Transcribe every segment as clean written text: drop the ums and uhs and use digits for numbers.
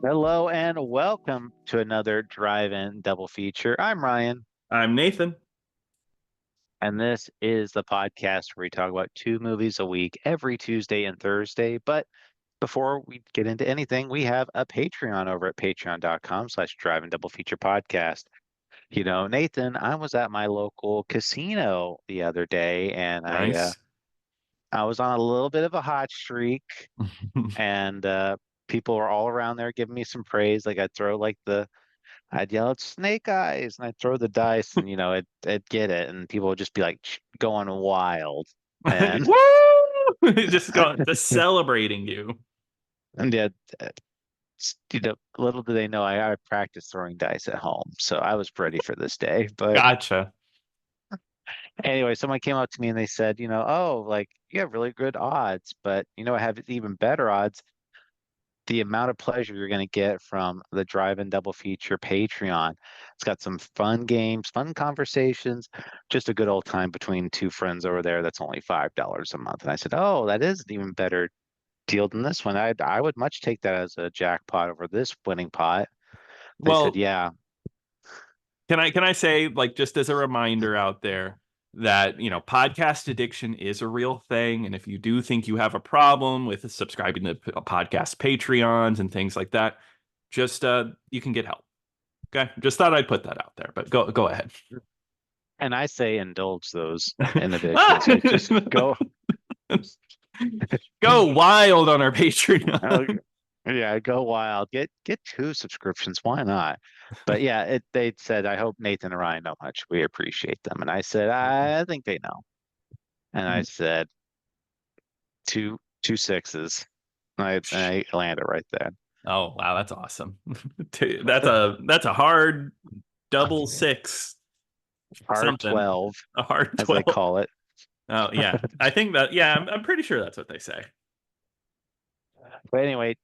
Hello and welcome to another drive-in double feature. I'm Ryan, I'm Nathan. and this is the podcast where we talk about two movies a week every Tuesday and Thursday. But before we get into anything, we have a Patreon over at patreon.com/drive-in double feature podcast. Nathan, I was at my local casino the other day, and Nice. I was on a little bit of a hot streak, and people were all around there giving me some praise. I'd yell, "It's snake eyes," and I'd throw the dice, and it'd get it, and people would just be like going wild, and Woo! Just celebrating you. and yeah, little do they know I practiced throwing dice at home, so I was ready for this day. But Gotcha. anyway, someone came up to me and they said, "Oh, like you have really good odds, but I have even better odds. The amount of pleasure you're going to get from the Drive-In Double Feature Patreon. It's got some fun games, fun conversations, just a good old time between two friends over there. That's only $5 a month." And I said, "Oh, that is an even better deal than this one. I would much take that as a jackpot over this winning pot." They said, Well, "Yeah." can I say, like, just as a reminder out there that, podcast addiction is a real thing. And if you do think you have a problem with subscribing to podcast Patreons and things like that, just you can get help. Okay. Just thought I'd put that out there, but go ahead. And I say indulge those inhibitions. Like just go. Go wild on our Patreon. Oh, yeah, go wild. Get two subscriptions. Why not? But yeah, they said, "I hope Nathan and Ryan know how much we appreciate them." And I said, "I think they know." And I said, two sixes. I landed right there. Oh wow, that's awesome. That's a hard double six Hard something. 12, A hard as they 12. call it. Oh yeah. I think that yeah, I'm pretty sure that's what they say. But anyway,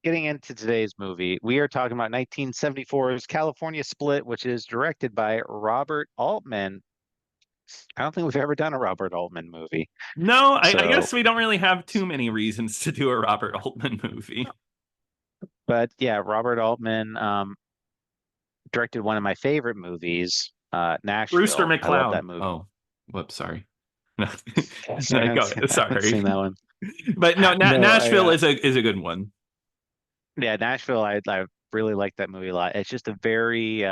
getting into today's movie, we are talking about 1974's California Split, which is directed by Robert Altman. I don't think we've ever done a Robert Altman movie. No, I So, guess we don't really have too many reasons to do a Robert Altman movie. but yeah, Robert Altman directed one of my favorite movies, Rooster Nashville. I love McCloud. that movie. Oh, whoops, sorry. No, Yes, I no, haven't seen, I haven't sorry. seen that one. But no, No, Nashville is a good one. yeah, Nashville. I really like that movie a lot. It's just a very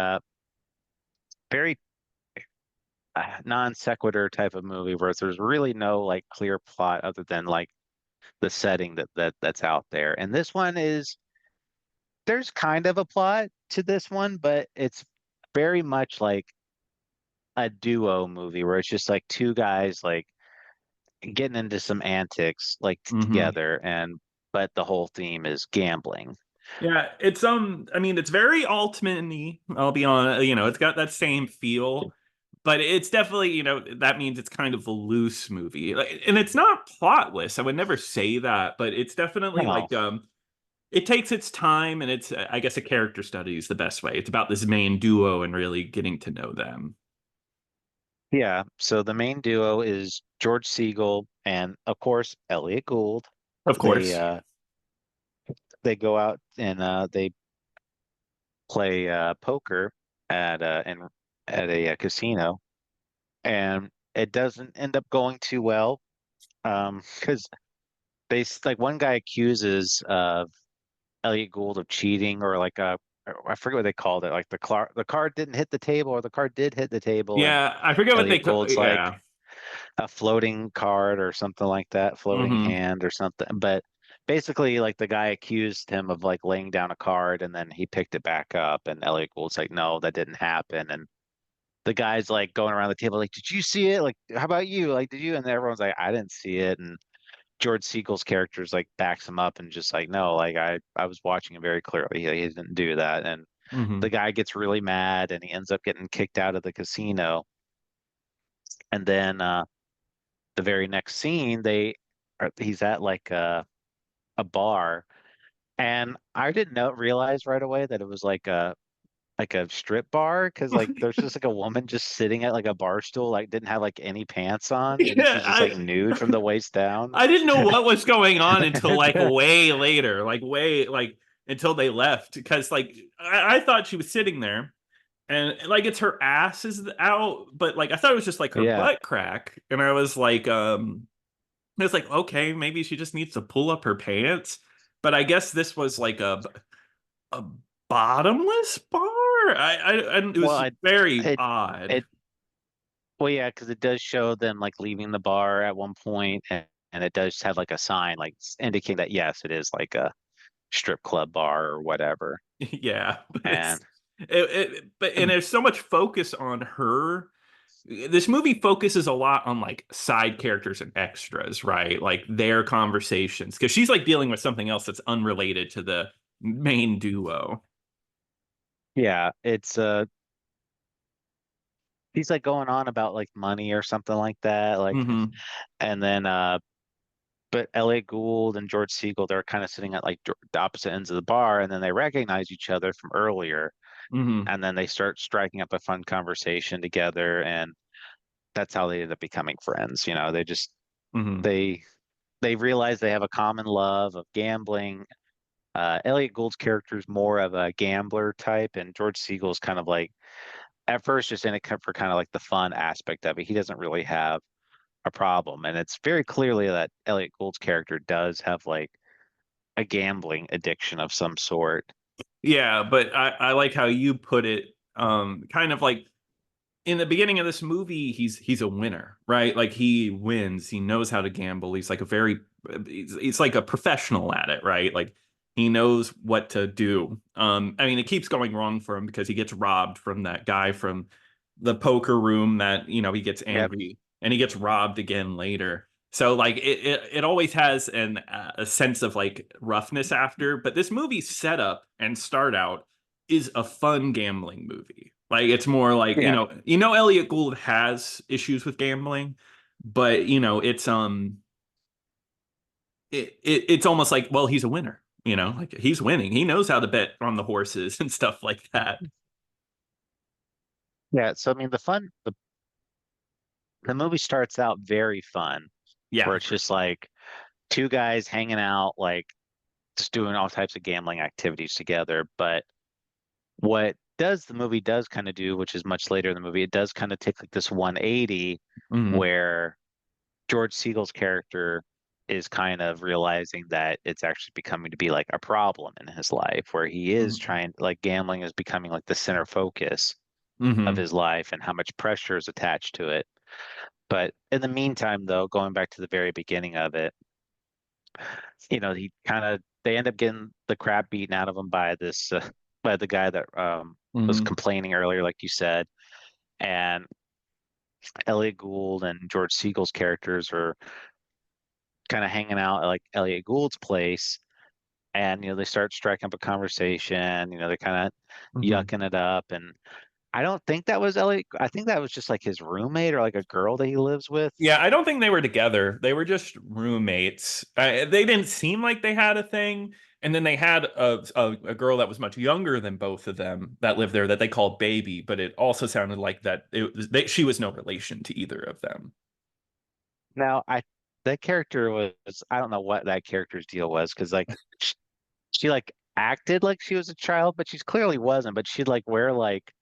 non sequitur type of movie where there's really no like clear plot other than like the setting that's out there. And this one is there's kind of a plot to this one, but it's very much like a duo movie where it's just like two guys like getting into some antics like Hmm. together, and but the whole theme is gambling. Yeah, it's I mean, it's very Altman-y, I'll be honest. It's got that same feel, but it's definitely, that means it's kind of a loose movie. And it's not plotless. I would never say that, but it's definitely No. like it takes its time, and it's I guess a character study is the best way. It's about this main duo and really getting to know them. Yeah, so the main duo is George Segal and of course Elliott Gould. Of They course. they go out and they play poker at a casino, and it doesn't end up going too well because like one guy accuses Elliot Gould of cheating, or like I forget what they called it, like the card didn't hit the table, or the card did hit the table, and Yeah, I forget what they Elliot call. Gould's like Yeah. a floating card or something like that, floating Hmm. hand or something. But basically, like the guy accused him of like laying down a card and then he picked it back up, and Elliot Gould's like, "No, that didn't happen." And the guy's like going around the table, like, "Did you see it? Like, how about you? Like, did you?" And everyone's like, "I didn't see it." And George Siegel's character's like backs him up and just like, "No, like I was watching it very clearly. He didn't do that." And the Hmm. guy gets really mad and he ends up getting kicked out of the casino. And then the very next scene, he's at like a bar, and I didn't know realize right away that it was like a strip bar, because like there's just like a woman just sitting at like a bar stool, like didn't have like any pants on, and Yeah, she's just like nude from the waist down. I didn't know what was going on until like way later. Like way like until they left because like I thought she was sitting there and like it's her ass is out, but like I thought it was just like her Yeah. butt crack, and I was like, it's like okay, maybe she just needs to pull up her pants, but I guess this was like a bottomless bar. And it Well, was very it, odd. it, well, yeah, because it does show them like leaving the bar at one point, and it does have like a sign like indicating that yes, it is like a strip club bar or whatever. Yeah, but And but and there's so much focus on her. This movie focuses a lot on like side characters and extras, right? Like their conversations, because she's like dealing with something else that's unrelated to the main duo. yeah, it's he's like going on about like money or something like that, like, Mm-hmm. and then but Elliott Gould and George Segal, they're kind of sitting at like the opposite ends of the bar, and then they recognize each other from earlier, Mm-hmm. and then they start striking up a fun conversation together, and that's how they end up becoming friends. You know, they just Mm-hmm. they they realize they have a common love of gambling. Elliott Gould's character is more of a gambler type, and George Segal's kind of like at first just in it for kind of like the fun aspect of it. He doesn't really have a problem, and it's very clearly that Elliott Gould's character does have like a gambling addiction of some sort. Yeah, but I like how you put it, kind of like in the beginning of this movie, he's a winner, right? Like he wins. He knows how to gamble. He's like a very he's like a professional at it, right? Like he knows what to do. I mean, it keeps going wrong for him because he gets robbed from that guy from the poker room that, he gets Yep. angry and he gets robbed again later. So like it always has a sense of like roughness after, but this movie's setup and start out is a fun gambling movie. Like it's more like, Yeah. Elliott Gould has issues with gambling, but it's almost like, well, he's a winner, like he's winning. He knows how to bet on the horses and stuff like that. Yeah. So I mean, the movie starts out very fun, where Yeah. it's just like two guys hanging out, like just doing all types of gambling activities together. But what does the movie does kind of do, which is much later in the movie, it does kind of take like this 180 Mm-hmm. where George Segal's character is kind of realizing that it's actually becoming to be like a problem in his life, where he is trying, like gambling is becoming like the center focus of Mm-hmm. his life and how much pressure is attached to it. But in the meantime, though, going back to the very beginning of it, he kind of they end up getting the crap beaten out of him by this by the guy that was Mm-hmm. complaining earlier, like you said, and Elliot Gould and George Segal's characters are kind of hanging out at like Elliot Gould's place, and they start striking up a conversation. They're kind of Mm-hmm. yucking it up, and I don't think that was Elliot. I think that was just like his roommate or like a girl that he lives with. Yeah, I don't think they were together. They were just roommates. They didn't seem like they had a thing. And then they had a girl that was much younger than both of them that lived there that they called Baby, but it also sounded like she was no relation to either of them. Now, that character was I don't know what that character's deal was because like she like acted like she was a child, but she's clearly wasn't. But she'd like wear like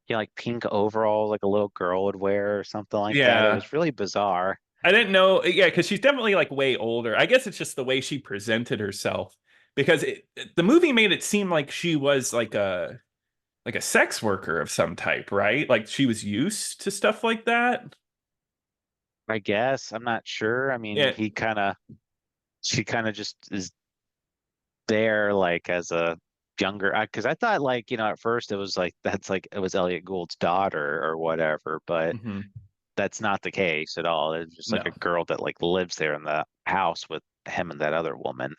like pink overall like a little girl would wear or something like that. It Yeah. was really bizarre. I didn't know. Yeah, because she's definitely like way older. I guess it's just the way she presented herself because the movie made it seem like she was like a sex worker of some type, right? Like she was used to stuff like that. I guess I'm not sure. I mean, Yeah. she kind of just is there like as a younger because I thought like at first it was like that's like it was Elliot Gould's daughter or whatever, but Hmm. that's not the case at all. It's just like No. a girl that like lives there in the house with him and that other woman.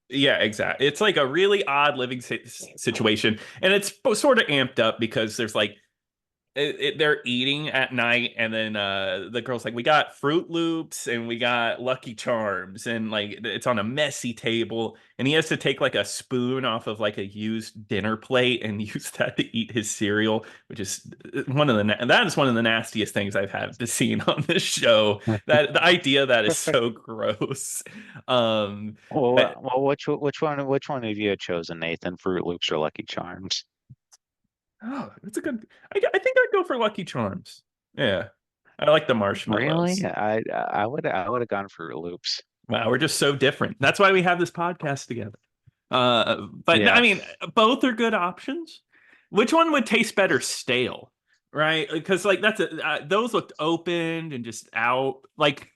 Yeah, exactly. It's like a really odd living situation, and it's sort of amped up because there's like they're eating at night, and then the girl's like, we got Fruit Loops and we got Lucky Charms, and like it's on a messy table, and he has to take like a spoon off of like a used dinner plate and use that to eat his cereal, which is that is one of the nastiest things I've had to seen on this show. That the idea that is so gross. um but Well, which one of you had chosen, Nathan? Fruit Loops or Lucky Charms? oh, it's a good. I think I'd go for Lucky Charms. Yeah, I like the Really? marshmallows. I would have gone Fruit Loops. Wow, we're just so different. That's why we have this podcast together. But I Yeah. mean, both are good options. Which one would taste better stale? Right? Because like those looked opened and just out. Like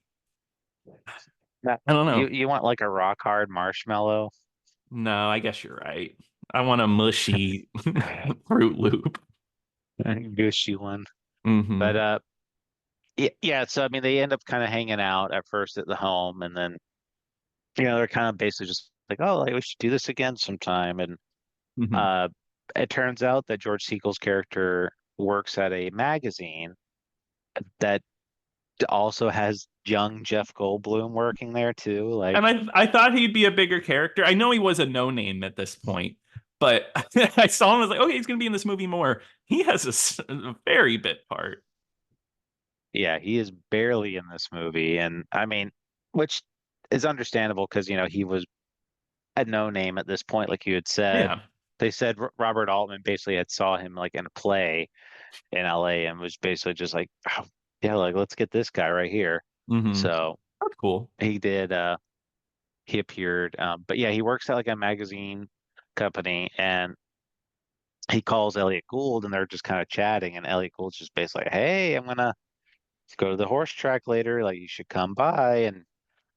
Yeah. I don't know. You want like a rock hard marshmallow? No, I guess you're right. I want a mushy Fruit Loop. Gushy one. But Hmm. yeah, so I mean they end up kind of hanging out at first at the home, and then they're kind of basically just like, oh, like we should do this again sometime. And Hmm. uh it turns out that George Segal's character works at a magazine that also has young Jeff Goldblum working there too. And Like, I thought he'd be a bigger character. I know he was a no name at this point, but I saw him. I was like, okay, he's going to be in this movie more. He has a very bit part. yeah, he is barely in this movie. And I mean, which is understandable because, he was a no name at this point, like you had said. Yeah. They said Robert Altman basically had saw him like in a play in LA and was basically just like, oh, yeah, like let's get this guy right here. Hmm. So That's cool. he did, he appeared. But yeah, he works at like a magazine company and he calls Elliott Gould and they're just kind of chatting. And Elliott Gould's just basically like, hey, I'm gonna go to the horse track later. Like, you should come by. And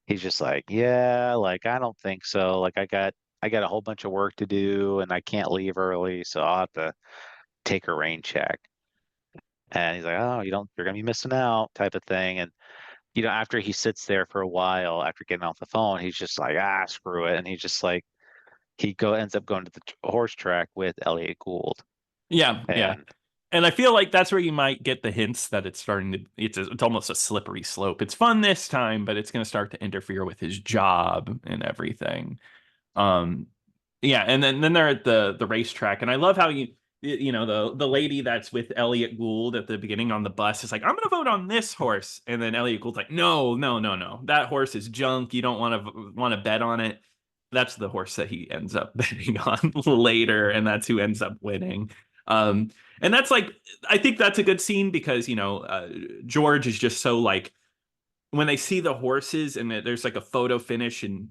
he's just like, yeah, like I don't think so. Like I got a whole bunch of work to do and I can't leave early, so I'll have to take a rain check. And he's like, oh, you're gonna be missing out, type of thing. And after he sits there for a while, after getting off the phone, he's just like, screw it. And he's just like, ends up going to the horse track with Elliot Gould. Yeah, yeah. And And I feel like that's where you might get the hints that it's starting to it's almost a slippery slope. It's fun this time, but it's going to start to interfere with his job and everything. Um, yeah, and then they're at the racetrack, and I love how the lady that's with Elliot Gould at the beginning on the bus is like, I'm gonna vote on this horse, and then Elliot Gould's like, no, no, no, no, that horse is junk. You don't want to bet on it. That's the horse that he ends up betting on later, and that's who ends up winning. And that's like, I think that's a good scene because George is just so like when they see the horses and there's like a photo finish and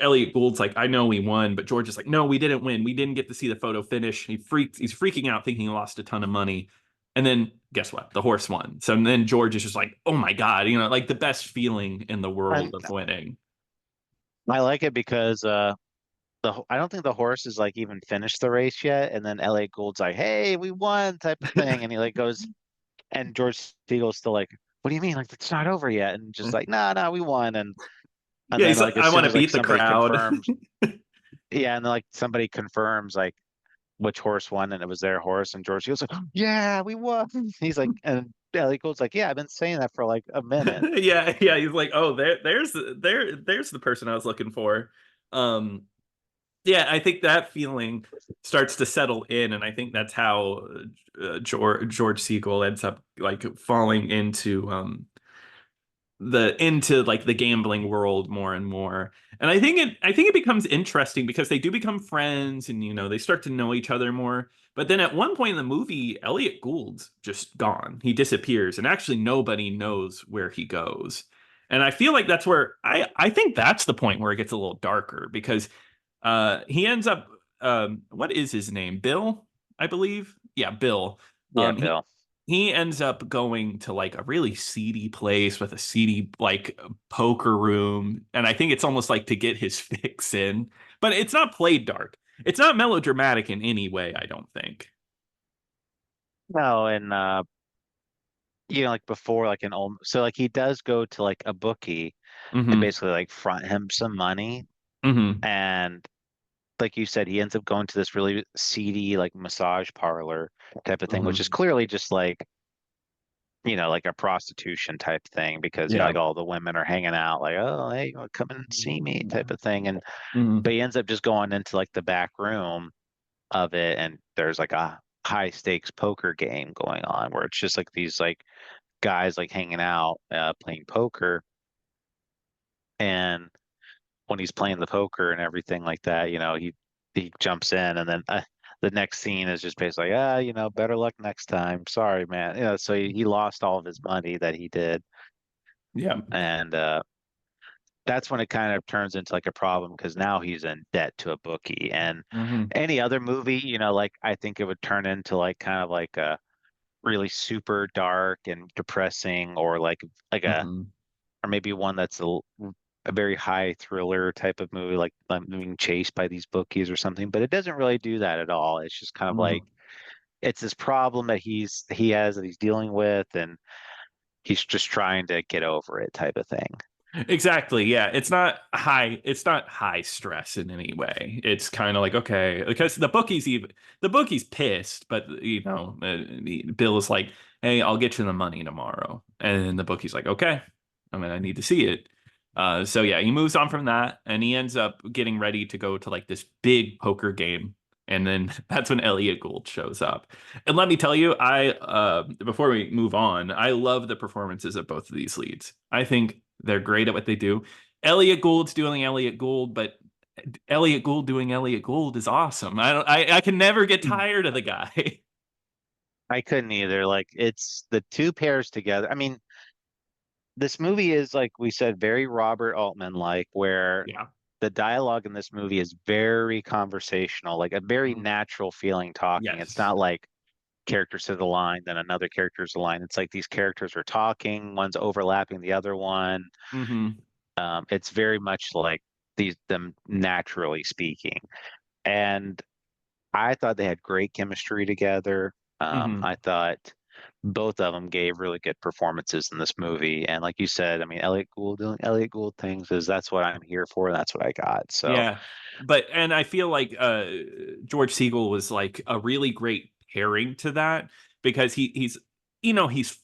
Elliot Gould's like, I know we won, but George is like, no, we didn't win. We didn't get to see the photo finish. He's freaking out, thinking he lost a ton of money. And then guess what? The horse won. So then George is just like, oh my God, like the best feeling in the world and of winning. I like it because I don't think the horse is like even finished the race yet. And then Elliot Gould's like, hey, we won, type of thing. And he like goes, and George Stiegel's still like, what do you mean? Like, it's not over yet. And just like, no, no, we won. And Yeah, then he's like, like as I soon want to as like beat the somebody crowd. confirms, yeah, and then like somebody confirms like which horse won and it was their horse, and George goes like, yeah, we won. He's like, and Ellie goes like, yeah, I've been saying that for like a minute. Yeah, yeah. He's like, oh, there's the person I was looking for. Um, yeah, I think that feeling starts to settle in, and I think that's how George Segal ends up like falling into like the gambling world more and more. And I think it becomes interesting because they do become friends and they start to know each other more. But then at one point in the movie, Elliot Gould's just gone. He disappears and actually nobody knows where he goes. And I feel like that's where I think that's the point where it gets a little darker because he ends up what is his name? Bill, I believe. Yeah, Bill. Yeah, He Bill. he ends up going to like a really seedy place with a seedy like poker room, and I think it's almost like to get his fix in, but it's not played dark. It's not melodramatic in any way, I don't think. No, and like before, like an old, so like he does go to like a bookie and Hmm. basically like front him some money, Hmm. and like you said, he ends up going to this really seedy like massage parlor type of thing, which is Hmm. clearly just like, like a prostitution type thing because, Yeah. like all the women are hanging out, like, oh, hey, you want to come in and see me type of thing. And Hmm. but he ends up just going into like the back room of it, and there's like a high stakes poker game going on where it's just like these like guys like hanging out, playing poker. And when he's playing the poker and everything like that, he jumps in, and then the next scene is just basically, better luck next time. Sorry, man. So he lost all of his money that he did, Yeah. and that's when it kind of turns into like a problem because now he's in debt to a bookie. And Hmm. any other movie, like I think it would turn into like kind of like a really super dark and depressing, or like a Hmm. or maybe one that's a very high thriller type of movie, like being chased by these bookies or something. But it doesn't really do that at all. It's just kind of like Hmm. it's this problem that he has that he's dealing with, and he's just trying to get over it type of thing. Exactly. Yeah. It's not high stress in any way. It's kind of like, okay, because the bookie's pissed, but Bill is like, hey, I'll get you the money tomorrow. And the bookie's like, okay, I need to see it. So yeah, he moves on from that and he ends up getting ready to go to like this big poker game. And then that's when Elliott Gould shows up. And let me tell you, before we move on, I love the performances of both of these leads. I think they're great at what they do. Elliott Gould's doing Elliott Gould, but Elliott Gould doing Elliott Gould is awesome. I can never get tired of the guy. I couldn't either. Like it's the two pairs together. I mean, this movie is like we said, very Robert Altman like, where Yeah. the dialogue in this movie is very conversational, like a very Mhm. natural feeling talking. It's Yes. not like characters to the line, then another character's the line. It's like these characters are talking, one's overlapping the other one. Hmm. It's very much like them naturally speaking. And I thought they had great chemistry together. Hmm. I thought both of them gave really good performances in this movie. And like you said, I mean, Elliot Gould doing Elliot Gould things is that's what I'm here for. And that's what I got. So Yeah. And I feel like George Segal was like a really great pairing to that because he's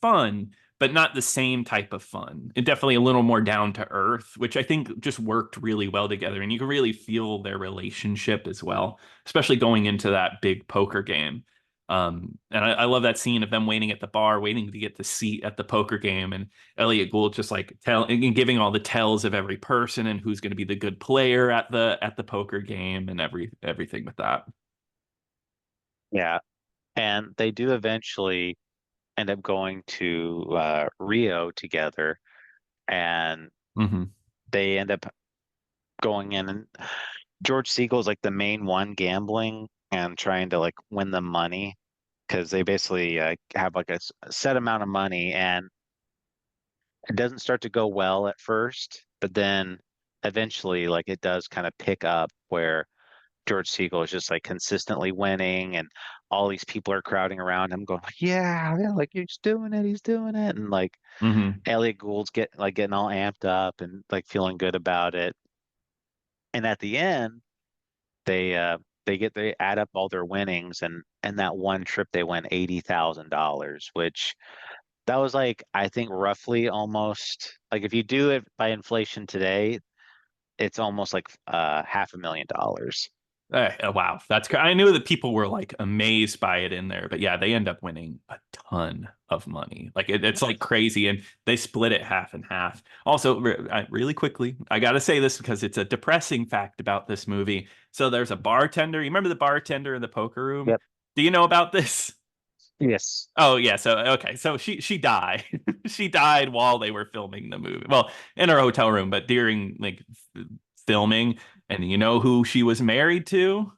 fun, but not the same type of fun. And definitely a little more down to earth, which I think just worked really well together. And you can really feel their relationship as well, especially going into that big poker game. And I love that scene of them waiting at the bar, waiting to get the seat at the poker game, and Elliott Gould just like giving all the tells of every person and who's going to be the good player at the poker game and everything with that. yeah. And they do eventually end up going to Rio together, and Hmm. they end up going in, and George Siegel's like the main one gambling and trying to like win the money because they basically have like a set amount of money, and it doesn't start to go well at first, but then eventually like it does kind of pick up where George Siegel is just like consistently winning, and all these people are crowding around him going like, yeah, like he's doing it. And like Hmm. Elliot Gould's getting all amped up and like feeling good about it. And at the end, they uh they add up all their winnings, and that one trip they win $80,000, which that was like I think roughly almost like if you do it by inflation today, it's almost like $500,000. Wow, I knew that people were like amazed by it in there, but yeah, they end up winning a ton of money. Like it's like crazy, and they split it half and half. Also, really quickly, I got to say this because it's a depressing fact about this movie. So there's a bartender. You remember the bartender in the poker room? Yep. Do you know about this? Yes. Oh yeah, so okay, so she died. She died while they were filming the movie. Well, in her hotel room, but during like filming. And you know who she was married to?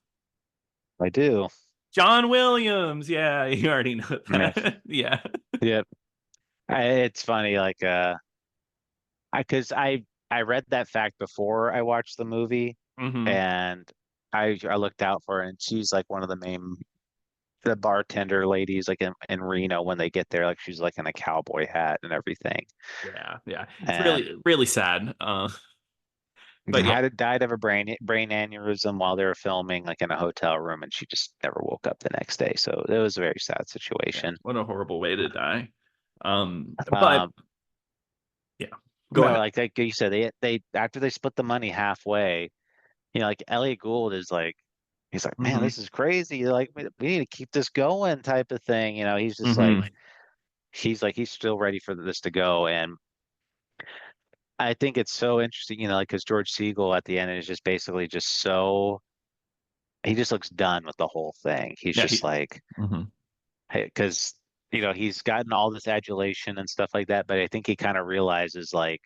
I do. John Williams. Yeah, you already know Yeah. that. Yeah. Yep. It's funny, like I read that fact before I watched the movie, Hmm. and I looked out for her, and she's like one of the bartender ladies like in Reno when they get there, like she's like in a cowboy hat and everything. Yeah, yeah. It's And really, really sad. But yeah, Died of a brain aneurysm while they were filming, like in a hotel room, and she just never woke up the next day. So it was a very sad yeah, situation. what a horrible way to die. But Um, yeah, go no, ahead. like you said, they after they split the money halfway, like Elliott Gould is like, he's like, man, Hmm. this is crazy. Like we need to keep this going, type of thing. He's just like, Hmm. he's still ready for this to go, and I think it's so interesting, like because George Segal at the end is just basically just so he just looks done with the whole thing. He's Yeah, just like, mhm. hey, because he's gotten all this adulation and stuff like that, but I think he kind of realizes like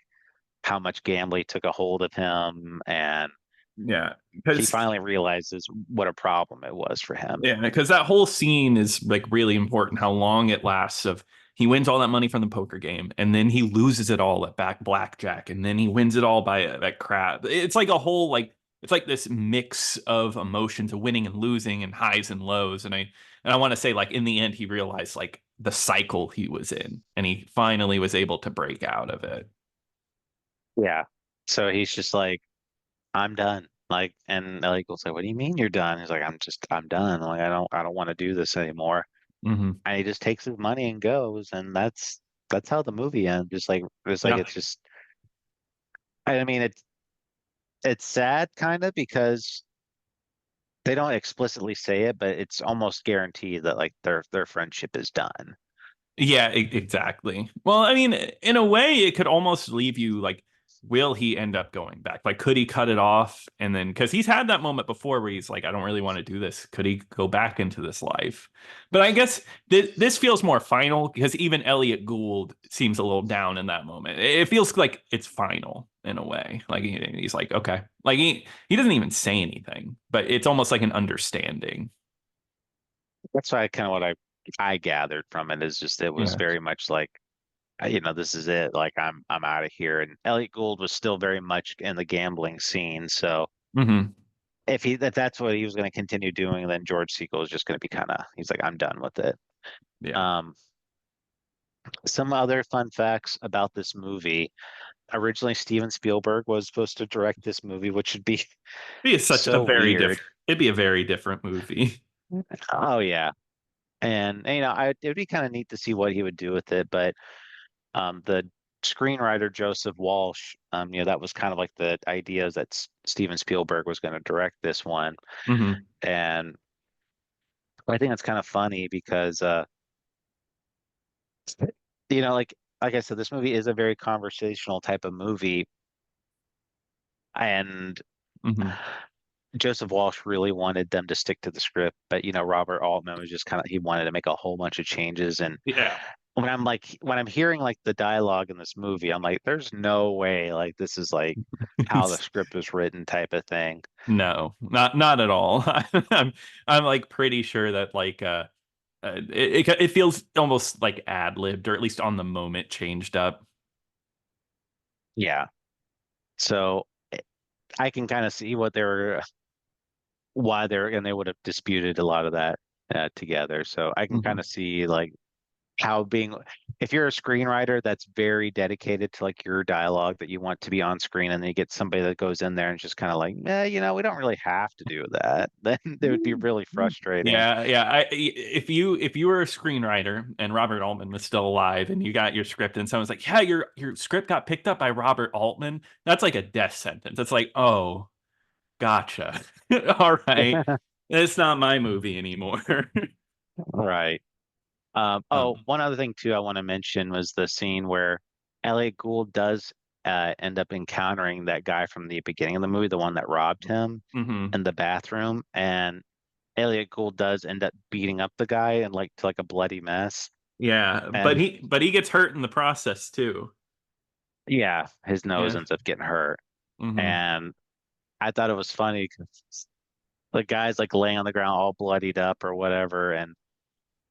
how much gambling took a hold of him, and Yeah, he because finally realizes what a problem it was for him. yeah, because that whole scene is like really important. How long it lasts. Of he wins all that money from the poker game, and then he loses it all at blackjack, and then he wins it all by at crap. It's like a whole like it's like this mix of emotions of winning and losing and highs and lows. And I want to say like in the end he realized like the cycle he was in, and he finally was able to break out of it. Yeah. So he's just like, I'm done. Like, and Ellie goes like, what do you mean you're done? He's like, I'm done. Like, I don't want to do this anymore. Hmm. And he just takes his money and goes, and that's how the movie ends. Just like Yeah. it's just, I mean, it's sad kind of because they don't explicitly say it, but it's almost guaranteed that like their friendship is done. Yeah, exactly. Well, I mean, in a way, it could almost leave you like, will he end up going back? Like, could he cut it off? And then, because he's had that moment before where he's like, I don't really want to do this. Could he go back into this life? But I guess this feels more final because even Elliott Gould seems a little down in that moment. It feels like it's final in a way. Like he's like, okay, like he doesn't even say anything, but it's almost like an understanding. That's why kind of what I gathered from it is just it was Yeah. very much like this is it. Like I'm out of here. And Elliot Gould was still very much in the gambling scene. So Hmm. if that's what he was going to continue doing, then George Segal is just going to be he's like, I'm done with it. Yeah. Um, some other fun facts about this movie. Originally, Steven Spielberg was supposed to direct this movie, which would be Be such a so very weird. different. It'd be a very different movie. Oh yeah. And it'd be kind of neat to see what he would do with it, but the screenwriter Joseph Walsh, that was kind of like the idea that Steven Spielberg was going to direct this one, Hmm. and I think it's kind of funny because like I said, this movie is a very conversational type of movie, and Hmm. Joseph Walsh really wanted them to stick to the script, but Robert Altman was just he wanted to make a whole bunch of changes. And Yeah. when I'm hearing like the dialogue in this movie, I'm like, there's no way like this is like how the script was written, type of thing. No, not at all. I'm like pretty sure that like it feels almost like ad-libbed or at least on the moment changed up. Yeah. So I can kind of see why and they would have disputed a lot of that together. So I can kind Hmm. of see like how if you're a screenwriter that's very dedicated to like your dialogue that you want to be on screen, and then you get somebody that goes in there and just kind of like, we don't really have to do that, then it would be really frustrating. Yeah, yeah. If you were a screenwriter and Robert Altman was still alive and you got your script and someone's like, yeah, your script got picked up by Robert Altman, that's like a death sentence. It's like, oh, gotcha. All right. It's not my movie anymore. Right. Um, One other thing too I want to mention was the scene where Elliot Gould does end up encountering that guy from the beginning of the movie, the one that robbed him mhm. in the bathroom, and Elliot Gould does end up beating up the guy and like to like a bloody mess. Yeah, but And he gets hurt in the process too. yeah, his nose Yeah. ends up getting hurt. Hmm. And I thought it was funny because the guy's like laying on the ground all bloodied up or whatever, and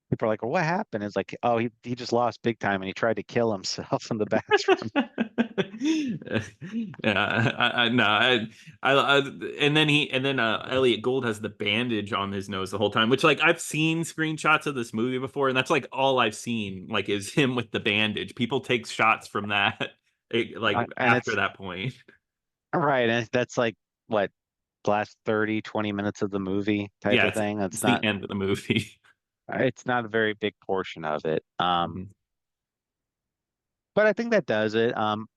people are like, well, what happened? It's like, oh, he just lost big time and he tried to kill himself in the bathroom. Yeah, I no, I and then Elliot Gould has the bandage on his nose the whole time, which like I've seen screenshots of this movie before, and that's like all I've seen, like is him with the bandage. People take shots from that, like And after it's that point. Right. And that's like what, last 30, 20 minutes of the movie type Yeah, of thing. it's the end of the movie. It's not a very big portion of it. Mhm. But I think that does it.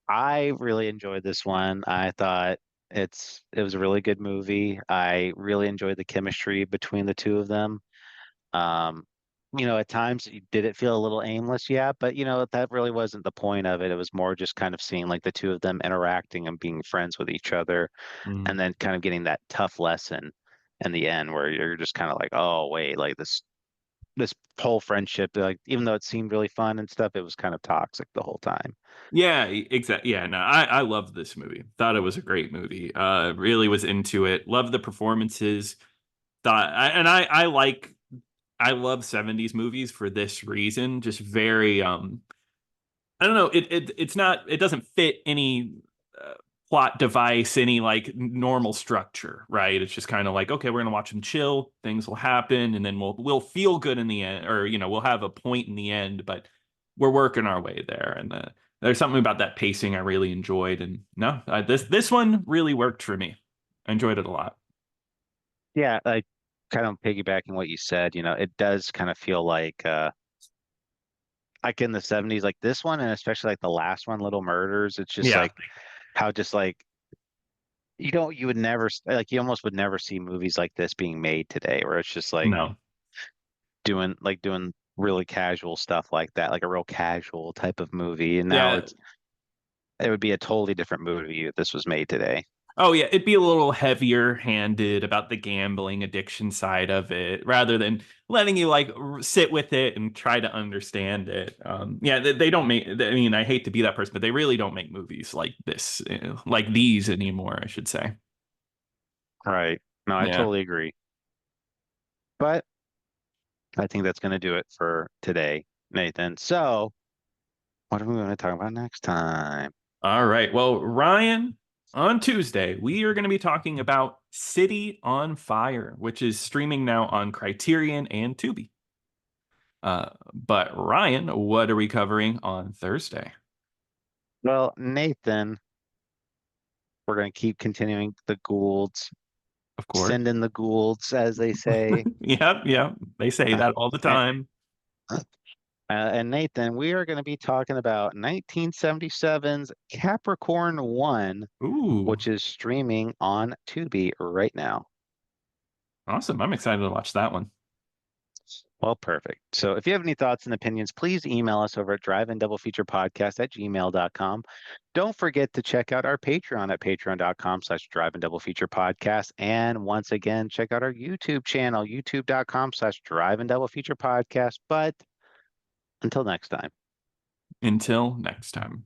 I really enjoyed this one. I thought it was a really good movie. I really enjoyed the chemistry between the two of them. Um, at times did it feel a little aimless? Yeah, but that really wasn't the point of it. It was more just kind of seeing like the two of them interacting and being friends with each other, Mhm. and then kind of getting that tough lesson in the end where you're just kind of like, oh wait, like this whole friendship, like even though it seemed really fun and stuff, it was kind of toxic the whole time. Yeah, exactly. Yeah, no, I loved this movie. Thought it was a great movie. Really was into it. Loved the performances. I love 70s movies for this reason. Just very I don't know. It doesn't fit any uh, plot device, any like normal structure, right? It's just kind of like, okay, we're gonna watch them chill, things will happen, and then we'll feel good in the end, or we'll have a point in the end, but we're working our way there. And there's something about that pacing I really enjoyed, and no, this one really worked for me. I enjoyed it a lot. Yeah, like kind of piggybacking what you said, it does kind of feel like in the 70s, like this one, and especially like the last one, Little Murders. It's just Yeah, like how just like you would never like you almost would never see movies like this being made today, where it's just like no, doing really casual stuff like that, like a real casual type of movie. And now yeah. it would be a totally different movie if this was made today. Oh yeah, it'd be a little heavier handed about the gambling addiction side of it rather than letting you like sit with it and try to understand it. Yeah, they don't make, I mean, I hate to be that person, but they really don't make movies like this, like these anymore, I should say. Right. No, I Yeah. totally agree. But I think that's going to do it for today, Nathan. So, what are we going to talk about next time? All right. Well, Ryan, on Tuesday, we are going to be talking about City on Fire, which is streaming now on Criterion and Tubi. But Ryan, what are we covering on Thursday? Well, Nathan, we're going to keep continuing the Goulds, Of course. send in the Goulds, as they say. Yep, yep. They say that all the And, time. and Nathan, we are going to be talking about 1977's Capricorn 1, Ooh, which is streaming on Tubi right now. awesome. I'm excited to watch that one. Well, perfect. So if you have any thoughts and opinions, please email us over at driveanddoublepodcast@gmail.com. Don't forget to check out our Patreon at patreon.com/driveanddoublepodcast. And once again, check out our YouTube channel, youtube.com/driveanddoublepodcast. But until next time. Until next time.